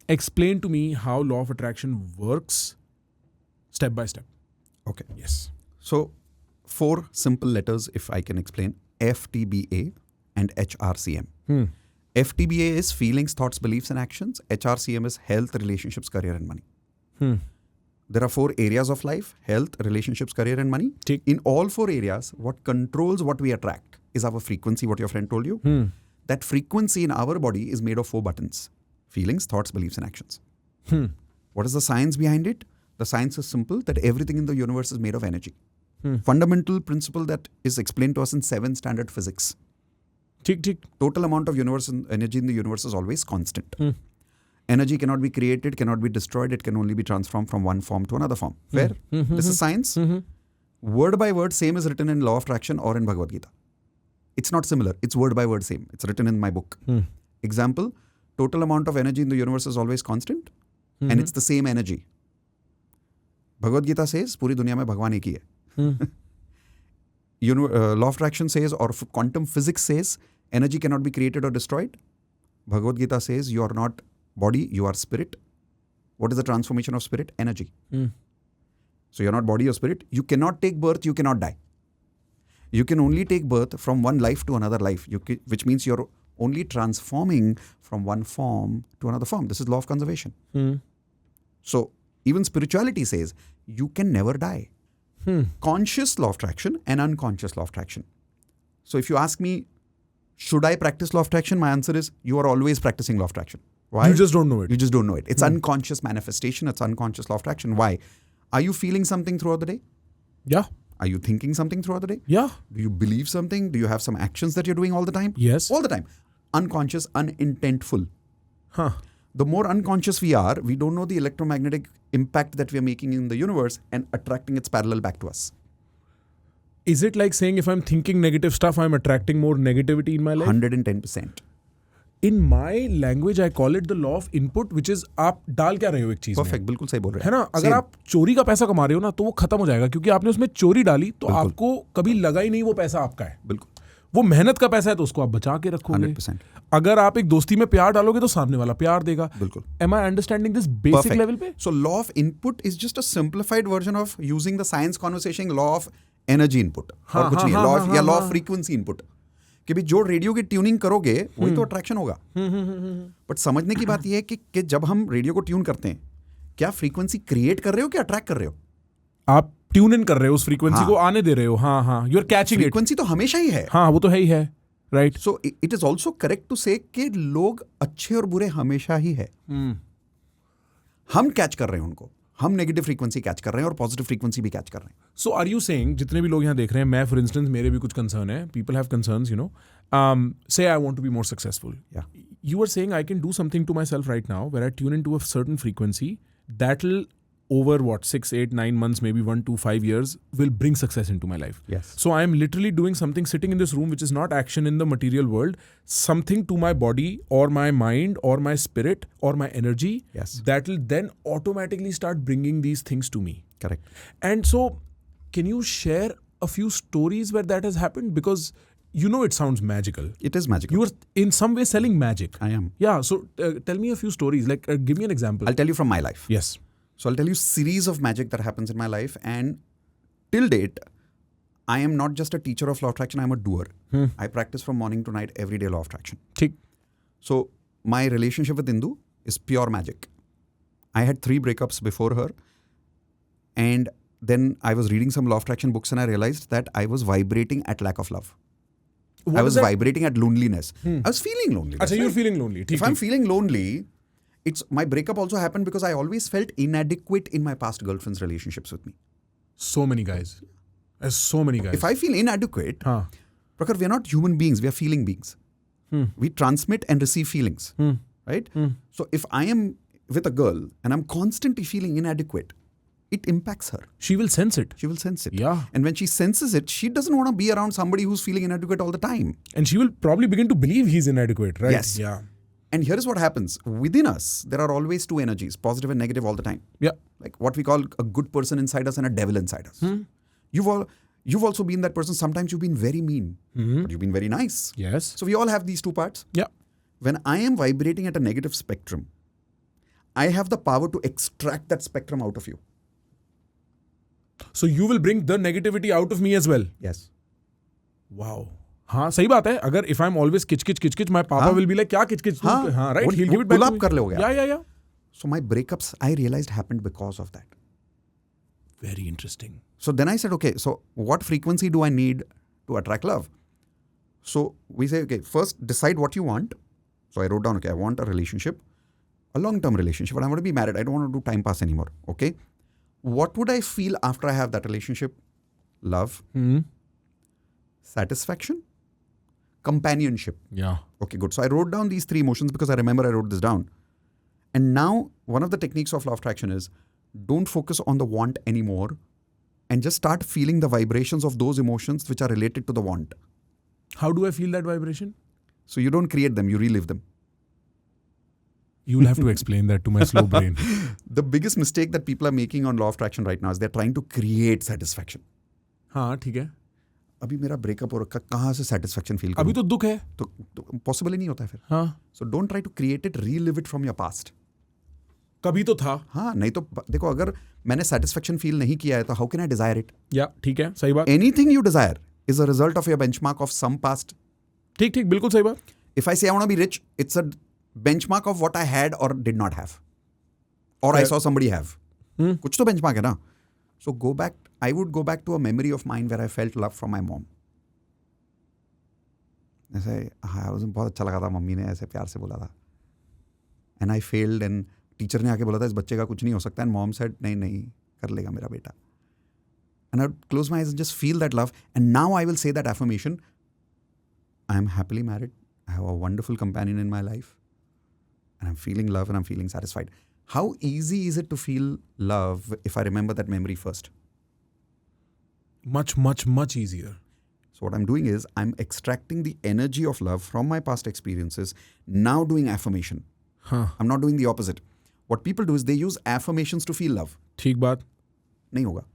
Explain to me how law of attraction works step by step. Okay. Yes. So 4 simple letters, if I can explain: FTBA and HRCM. FTBA is feelings, thoughts, beliefs, and actions. HRCM is health, relationships, career, and money. There are 4 areas of life: health, relationships, career, and money. ठीक. In all 4 areas, what controls what we attract is our frequency, what your friend told you. That frequency in our body is made of 4 buttons: feelings, thoughts, beliefs, and actions. What is the science behind it? The science is simple, that everything in the universe is made of energy. Fundamental principle that is explained to us in 7 standard physics. ठीक. Total amount of energy in the universe is always constant. Energy cannot be created, cannot be destroyed. It can only be transformed from one form to another form. Fair? This is science. Word by word same is written in Law of Attraction or in Bhagavad Gita. It's not similar. It's word by word same. It's written in my book. Example, total amount of energy in the universe is always constant and it's the same energy. Bhagavad Gita says पूरी दुनिया में भगवान एक ही है. Law of Attraction says, or quantum physics says, energy cannot be created or destroyed. Bhagavad Gita says you are not body, you are spirit. What is the transformation of spirit? Energy. So you're not body or spirit. You cannot take birth, you cannot die. You can only take birth from one life to another life, which means you're only transforming from one form to another form. This is law of conservation. So even spirituality says you can never die. Conscious law of attraction and unconscious law of attraction. So if you ask me, should I practice law of attraction? My answer is you are always practicing law of attraction. Why? You just don't know it. You just don't know it. It's unconscious manifestation. It's unconscious law of attraction. Why? Are you feeling something throughout the day? Yeah. Are you thinking something throughout the day? Yeah. Do you believe something? Do you have some actions that you're doing all the time? Yes. All the time. Unconscious, unintentful. Huh. The more unconscious we are, we don't know the electromagnetic impact that we are making in the universe and attracting its parallel back to us. Is it like saying if I'm thinking negative stuff, I'm attracting more negativity in my life? 110%. In my language, I call it the law of input, which is आप डाल क्या रहे हो एक चीज में. Perfect. बिल्कुल सही बोल रहे है ना. अगर Same. आप चोरी का पैसा कमा रहे हो ना, तो वो खत्म हो जाएगा, क्योंकि आपने उसमें चोरी डाली, तो आपको कभी लगा ही नहीं वो पैसा आपका है. बिल्कुल. वो मेहनत का पैसा है, तो उसको आप बचा के रखोगे. 100%. अगर आप एक दोस्ती में प्यार डालोगे, तो सामने वाला प्यार देगा. बिल्कुल. Am I understanding this basic Perfect. level पे? So law of input is just a simplified version of using the science conversation law of energy input. और कुछ नहीं है. Law of frequency input. कि भी जो रेडियो की ट्यूनिंग करोगे वही तो अट्रैक्शन होगा. बट समझने की बात यह है कि जब हम रेडियो को ट्यून करते हैं, क्या फ्रीक्वेंसी क्रिएट कर रहे हो कि अट्रैक्ट कर रहे हो? आप ट्यून इन कर रहे हो, उस फ्रीक्वेंसी को आने दे रहे हो. हाँ, you are catching it. Frequency तो हमेशा ही है. हाँ, वो तो है ही है. Right. So it is also correct to say कि लोग अच्छे और बुरे हमेशा ही है. हम कैच कर रहे हैं उनको. हम नेगेटिव फ्रीक्वेंसी कैच कर रहे हैं और पॉजिटिव फ्रीक्वेंसी भी कैच कर रहे हैं. सो आर यू सेइंग, जितने भी लोग यहाँ देख रहे हैं, मैं फॉर इंस्टेंस, मेरे भी कुछ कंसर्न है, people have concerns, you know, say I want to be more successful. Yeah. You are saying I can do something to myself right now where I tune into a certain frequency that'll over 6, 8, 9 months, maybe 1 to 5 years, will bring success into my life. Yes. So I am literally doing something sitting in this room which is not action in the material world, something to my body or my mind or my spirit or my energy. Yes. That will then automatically start bringing these things to me. Correct. And so can you share a few stories where that has happened? Because you know it sounds magical. It is magical. You are in some way selling magic. I am. Yeah. So tell me a few stories. Like give me an example. I'll tell you from my life. Yes. So I'll tell you series of magic that happens in my life, and till date, I am not just a teacher of law of attraction. I'm a doer. I practice from morning to night every day law of attraction. ठीक. So my relationship with Indu is pure magic. I had 3 breakups before her, and then I was reading some law of attraction books, and I realized that I was vibrating at lack of love. I was vibrating at loneliness. I was feeling lonely. Achha, you're feeling lonely. If I'm feeling lonely, my breakup also happened because I always felt inadequate in my past girlfriend's relationships with me. So many guys. There's so many guys. If I feel inadequate, Prakhar, we are not human beings. We are feeling beings. We transmit and receive feelings. Right? So if I am with a girl and I'm constantly feeling inadequate, it impacts her. She will sense it. She will sense it. Yeah. And when she senses it, she doesn't want to be around somebody who's feeling inadequate all the time. And she will probably begin to believe he's inadequate, right? Yes. Yeah. And here is what happens. Within us, there are always 2 energies, positive and negative all the time. Yeah. Like what we call a good person inside us and a devil inside us. You've also been that person. Sometimes you've been very mean, but you've been very nice. Yes. So we all have these 2 parts. Yeah. When I am vibrating at a negative spectrum, I have the power to extract that spectrum out of you. So you will bring the negativity out of me as well. Yes. Wow. हाँ सही बात है. अगर if I'm always किच my papa हाँ. will be like क्या किच हाँ right, he'll वो give it back pull to up me. कर लोगे आप. Yeah. So my breakups, I realized, happened because of that. Very interesting. So then I said, okay, so what frequency do I need to attract love? So we say, okay, first decide what you want. So I wrote down, okay, I want a relationship, a long-term relationship, but I want to be married. I don't want to do time pass anymore. Okay. What would I feel after I have that relationship? Love, satisfaction, companionship. Yeah. Okay, good. So I wrote down these 3 emotions because I remember I wrote this down. And now one of the techniques of law of attraction is don't focus on the want anymore and just start feeling the vibrations of those emotions which are related to the want. How do I feel that vibration? So you don't create them, you relive them. You'll have to explain that to my slow brain. The biggest mistake that people are making on law of attraction right now is they're trying to create satisfaction. हाँ ठीक है. अभी मेरा breakup हो रखा, कहाँ से satisfaction feel अभी करूँ? तो दुख है. तो possible ही नहीं होता है फिर. हाँ. So don't try to create it, relive it from your past. कभी तो था. हाँ, नहीं तो देखो अगर मैंने satisfaction feel नहीं किया है तो how can I desire it? या ठीक है, सही बात. Anything you desire is a result of your benchmark of some past. ठीक बिल्कुल सही बात. If I say I want to be rich, it's a benchmark of what I had or did not have. Or I saw somebody have. कुछ तो benchmark है ना. So go back, I would go back to a memory of mine where I felt love from my mom. ऐसे हाँ उस दिन बहुत अच्छा लगा था, मम्मी ने ऐसे प्यार से बोला था. And I failed and teacher ने आके बोला था इस बच्चे का कुछ नहीं हो सकता. And mom said नहीं कर लेगा मेरा बेटा. And I would close my eyes and just feel that love. And now I will say that affirmation. I am happily married. I have a wonderful companion in my life. And I'm feeling love and I'm feeling satisfied. How easy is it to feel love if I remember that memory first? Much easier. So what I'm doing is I'm extracting the energy of love from my past experiences, now doing affirmation. I'm not doing the opposite. What people do is they use affirmations to feel love. ठीक बात. नहीं होगा.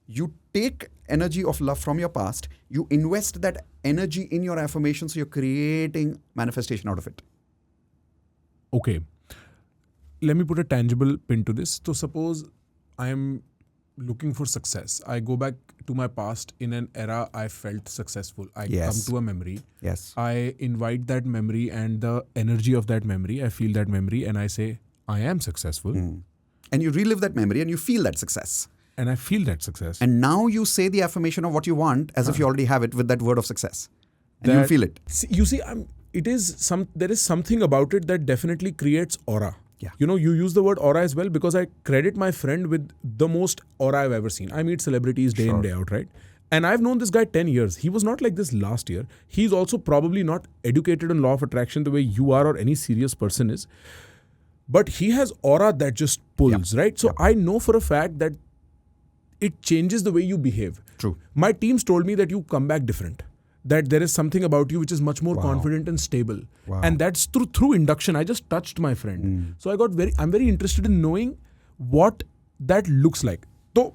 You take energy of love from your past, you invest that energy in your affirmation, so you're creating manifestation out of it. Okay. Let me put a tangible pin to this. So suppose I am looking for success. I go back to my past in an era I felt successful. I come to a memory. Yes. I invite that memory and the energy of that memory. I feel that memory and I say, I am successful. And you relive that memory and you feel that success. And I feel that success. And now you say the affirmation of what you want as if you already have it with that word of success. And you'll feel it. You see, there is something about it that definitely creates aura. Yeah. You know, you use the word aura as well because I credit my friend with the most aura I've ever seen. I meet celebrities day in, day out, right? And I've known this guy 10 years. He was not like this last year. He's also probably not educated on law of attraction the way you are or any serious person is. But he has aura that just pulls, right? So I know for a fact that it changes the way you behave. True. My teams told me that you come back different. That there is something about you which is much more confident and stable. And that's through induction. I just touched my friend. So I'm very interested in knowing what that looks like. So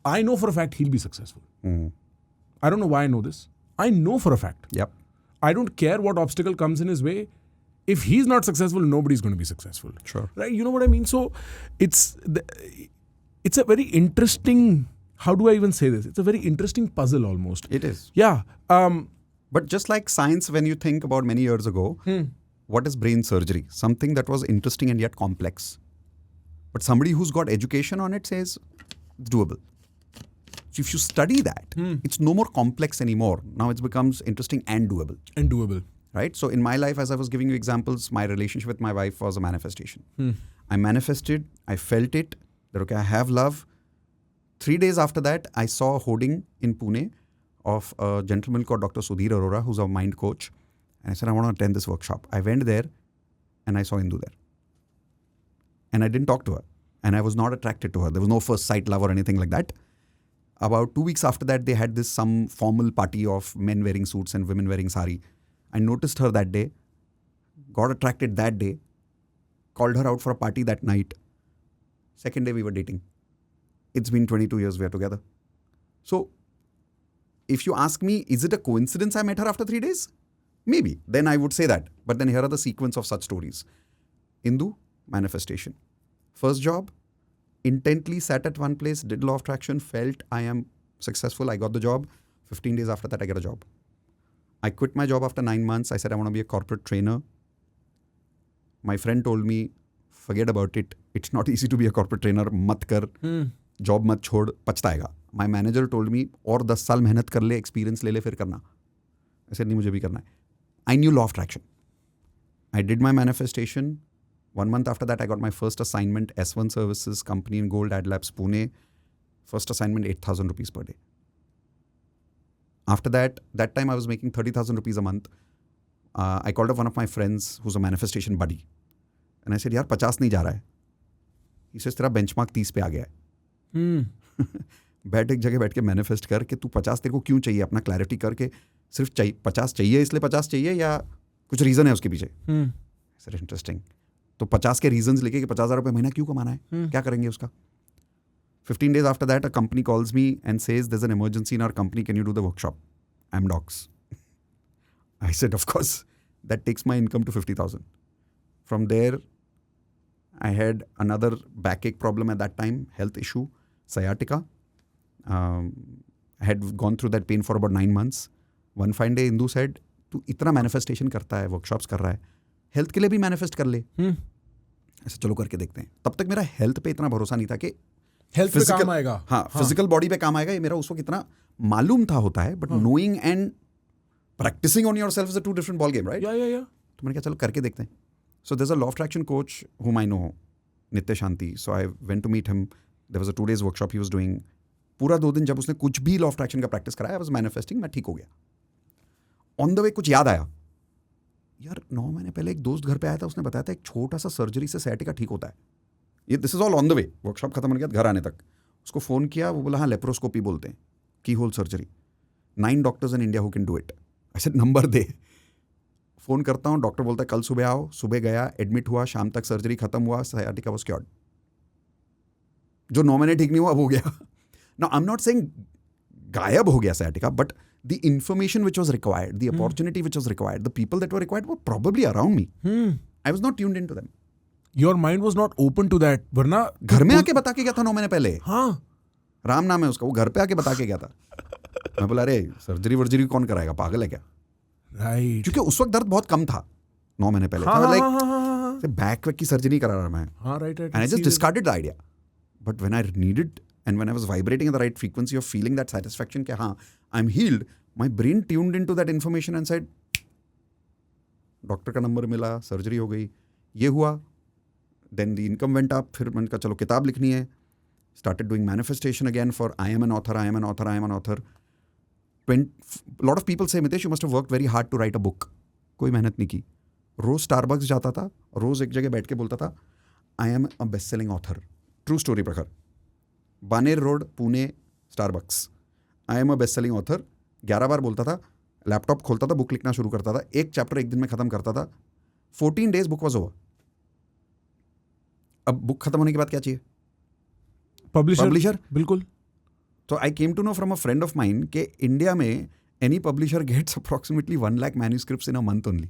I know for a fact he'll be successful. I don't know why I know this. I know for a fact. Yep. I don't care what obstacle comes in his way. If he's not successful, nobody's going to be successful. Sure. Right? You know what I mean? So it's a very interesting, how do I even say this? It's a very interesting puzzle almost. It is. Yeah. But just like science, when you think about many years ago, what is brain surgery? Something that was interesting and yet complex. But somebody who's got education on it says it's doable. So if you study that, it's no more complex anymore. Now it becomes interesting and doable. Right? So in my life, as I was giving you examples, my relationship with my wife was a manifestation. I manifested, I felt it, that okay, I have love. 3 days after that, I saw a hoarding in Pune of a gentleman called Dr. Sudhir Arora, who's a mind coach. And I said, I want to attend this workshop. I went there and I saw Indu there. And I didn't talk to her. And I was not attracted to her. There was no first sight love or anything like that. About 2 weeks after that, they had some formal party of men wearing suits and women wearing sari. I noticed her that day, got attracted that day, called her out for a party that night. Second day we were dating. It's been 22 years we are together. So if you ask me, is it a coincidence I met her after 3 days? Maybe. Then I would say that. But then here are the sequence of such stories. Indu, manifestation. First job, intently sat at one place, did law of attraction, felt I am successful, I got the job. 15 days after that, I get a job. I quit my job after 9 months. I said, I want to be a corporate trainer. My friend told me, forget about it. It's not easy to be a corporate trainer. mat kar. Job mat chhod, pachtaega. My manager told me, और 10 साल मेहनत कर ले, experience ले ले, फिर करना. I said, नहीं मुझे भी करना है. I knew law of attraction. I did my manifestation. 1 month after that, I got my first assignment, S1 Services Company in Gold Ad Labs, Pune. First assignment, 8,000 rupees per day. After that time I was making 30,000 rupees a month. I called up one of my friends who's a manifestation buddy. And I said, यार 50 नहीं जा रहा है. He says, तेरा benchmark 30 पे आ गया है. बैठ एक जगह बैठ के मैनिफेस्ट कर कि तू 50 तेरे को क्यों चाहिए, अपना क्लैरिटी करके सिर्फ 50 चाहिए इसलिए 50 चाहिए या कुछ रीज़न है उसके पीछे. Sir interesting. तो 50 के रीजंस लेके कि 50,000 रुपये महीना क्यों कमाना है, क्या करेंगे उसका. 15 days after that, a company calls me and says, there's an emergency in our company, can you do the workshop? I'm docs. I said, of course. That takes my income to 50,000. From there, I had another backache problem at that time, health issue, sciatica. I had gone through that pain for about 9 months. One fine day, Indu said, तू इतना manifestation करता है, workshops कर रहा है, health के लिए भी मैनिफेस्ट कर ले. ऐसे चलो करके देखते हैं. तब तक मेरा हेल्थ पे इतना भरोसा नहीं था कि हेल्थ पे काम आएगा. हाँ, फिजिकल बॉडी पे काम आएगा, ये मेरा उस वक्त इतना मालूम था होता है, but knowing and practicing on yourself is a 2 different ball game, right? या तो मैंने कहा चलो करके देखते हैं. So there is a law of attraction coach whom I know, Nitya Shanti. So I went to meet him. There was a 2 days workshop he was doing. पूरा 2 दिन जब उसने कुछ भी लॉ ऑफ अट्रैक्शन का प्रैक्टिस कराया, आई वाज मैनिफेस्टिंग, मैं ठीक हो गया. ऑन द वे कुछ याद आया, यार 9 महीने पहले एक दोस्त घर पे आया था, उसने बताया था एक छोटा सा सर्जरी से sciatica ठीक होता है. ये this is all on the way, workshop खत्म हो गया घर आने तक. उसको फ़ोन किया, वो बोला हाँ लेप्रोस्कोपी बोलते हैं, की होल सर्जरी, 9 doctors in India who can do it. ऐसे नंबर दे. फ़ोन करता हूँ, डॉक्टर बोलता है कल सुबह आओ. सुबह गया, एडमिट हुआ, शाम तक सर्जरी खत्म हुआ, sciatica वाज क्योर्ड. जो 9 महीने ठीक नहीं हुआ अब हो गया. Now I am not saying गायब हो गया sciatica, but the information which was required, the opportunity which was required, the people that were required were probably around me. I was not tuned into them. Your mind was not open to that. वरना घर में आके बता के गया था 9 महीने पहले. हाँ, राम नाम है उसका, वो घर पे आके बता के गया था. मैं बोला अरे सर्जरी वर्जरी कौन कराएगा, पागल है क्या. राइट. क्योंकि उस वक्त दर्द बहुत कम था 9 महीने पहले. लाइक बैक वैक की सर्जरी नहीं करा रहा मैं. हाँ, right. And I just discarded the idea. But when I needed and when I was vibrating at the right frequency of feeling that satisfaction कि हाँ I'm healed, my brain tuned into that information and said, doctor का number मिला, surgery हो गई, ये हुआ. Then the income went up. फिर मैंने कहा चलो किताब लिखनी है. Started doing manifestation again for I am an author, I am an author, I am an author. A lot of people say, Mitesh, you must have worked very hard to write a book. कोई मेहनत नहीं की. रोज Starbucks जाता था, रोज एक जगह बैठ के बोलता था I am a best selling author. True story प्रखर. Baner road, Pune, Starbucks. I am a best selling author. 11 बार बोलता था. लैपटॉप खोलता था, बुक लिखना शुरू करता था. एक चैप्टर एक दिन में खत्म करता था. 14 days बुक वॉज ओवर. अब बुक खत्म होने के बाद क्या चाहिए? पब्लिशर. बिल्कुल. तो I came to know from a friend of mine कि इंडिया में any publisher gets approximately 1 lakh manuscripts in a month only.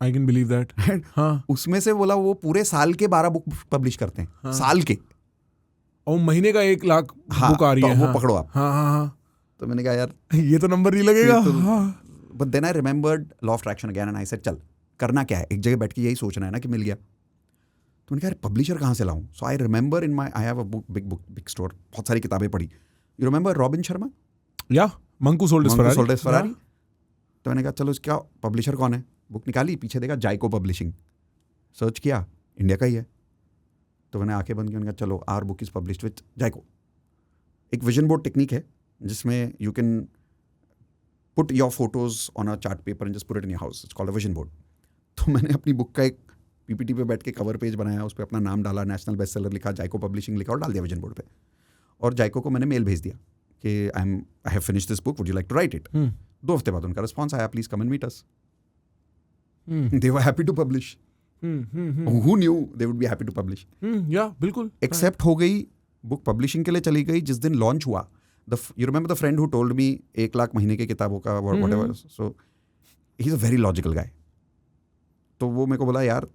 I can believe that. हाँ. उसमें से बोला वो पूरे साल के 12 बुक पब्लिश करते हैं. हाँ. साल के. और महीने का 1 लाख बुक आ रही है. तो वो पकड़ो आप. हाँ. तो मैंने कहा यार ये तो नंबर नहीं लगेगा. But then I remembered law of attraction again and I said चल करना क्या है, एक जगह बैठ के यही सोचना है ना कि मिल गया. तो मैंने कहा यार पब्लिशर कहाँ से लाऊं. So I remember in my I have a big store, बहुत सारी किताबें पढ़ी. You remember Robin Sharma? या मंकू सोल्ड हिज फरारी. तो मैंने कहा चलो इसका पब्लिशर कौन है. बुक निकाली, पीछे देखा जाइको पब्लिशिंग. सर्च किया, इंडिया का ही है. तो मैंने आंखें बंद की, मैंने कहा चलो our book is published with Jaico. एक विजन बोर्ड टेक्निक है जिसमें you can put your photos on a chart paper and just put it in your house. It's called a vision board. तो मैंने अपनी बुक का एक पीपीटी पे बैठ के कवर पेज बनाया, उस पर अपना नाम डाला, नेशनल बेस्ट सेलर लिखा, जाइको पब्लिशिंग लिखा और डाल दिया विजन बोर्ड पे. और जाइको को मैंने मेल भेज दिया कि I have finished this book, would you like to write it. 2 हफ्ते बाद उनका रिस्पॉन्स आया, please come and meet us. They were happy to publish. Who knew they would be happy to publish? Yeah, बिल्कुल. Except हो गई book publishing के लिए चली गई. जिस दिन लॉन्च हुआ, you remember the friend who told me 1 lakh महीने की किताबों का whatever. So he's a very logical guy. तो वो मेरे को बोला यार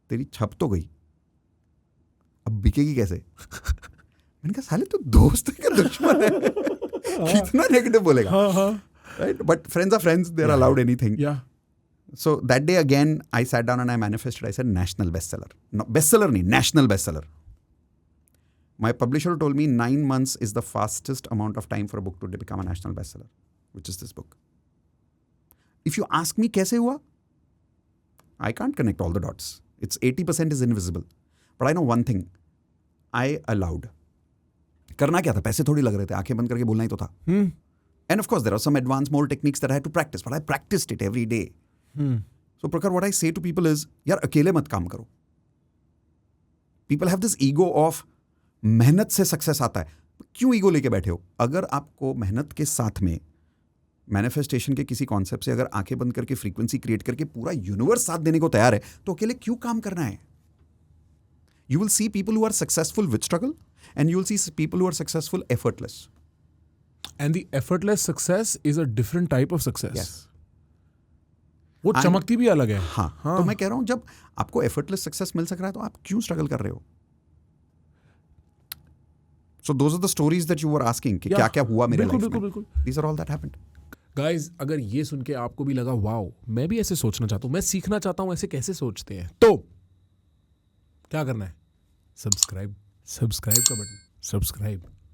तेरी छप तो गई, बिकेगी कैसे? मैंने कहा साले तू दोस्त है क्या दुश्मन है? कितना नेगेटिव बोलेगा, right? But friends are friends, they are allowed anything. So that day again, I sat down and I manifested. I said national bestseller. No, bestseller nahi, national bestseller. My publisher told me 9 months is the fastest amount of time for a book to become a national bestseller, which is this book. If you ask me kaise hua, I can't connect all the dots. It's 80% is invisible. But I know one thing. I allowed. करना क्या था? पैसे थोड़ी लग रहे थे, आंखें बंद करके बोलना ही तो था. And of course, there are some advanced more techniques that I had to practice, but I practiced it every day. So Prakhar, what I say to people is, यार अकेले मत काम करो. People have this ego of मेहनत से success आता है. क्यों ईगो लेके बैठे हो? अगर आपको मेहनत के साथ में मैनिफेस्टेशन के किसी कॉन्सेप्ट से अगर आंखें बंद करके फ्रीक्वेंसी क्रिएट करके पूरा यूनिवर्स साथ देने को तैयार है, तो अकेले क्यों काम करना है? You will see people who are successful with struggle, and you will see people who are successful effortless. And the effortless success is a different type of success. Yes. वो चमकती भी अलग है. हाँ. तो मैं कह रहा हूँ जब आपको effortless success मिल सक रहा है तो आप क्यों स्ट्रगल कर रहे हो? So those are the stories that you were asking कि क्या क्या हुआ मेरे लाइफ में. बिल्कुल. These are all that happened. Guys, अगर ये सुन के आपको भी लगा वाओ, मैं भी ऐसे सोचना चाहता हूँ, मैं सीखना चाहता हूँ ऐसे कैसे सोचते हैं, तो क्या करना है? सब्सक्राइब का बटन, सब्सक्राइब.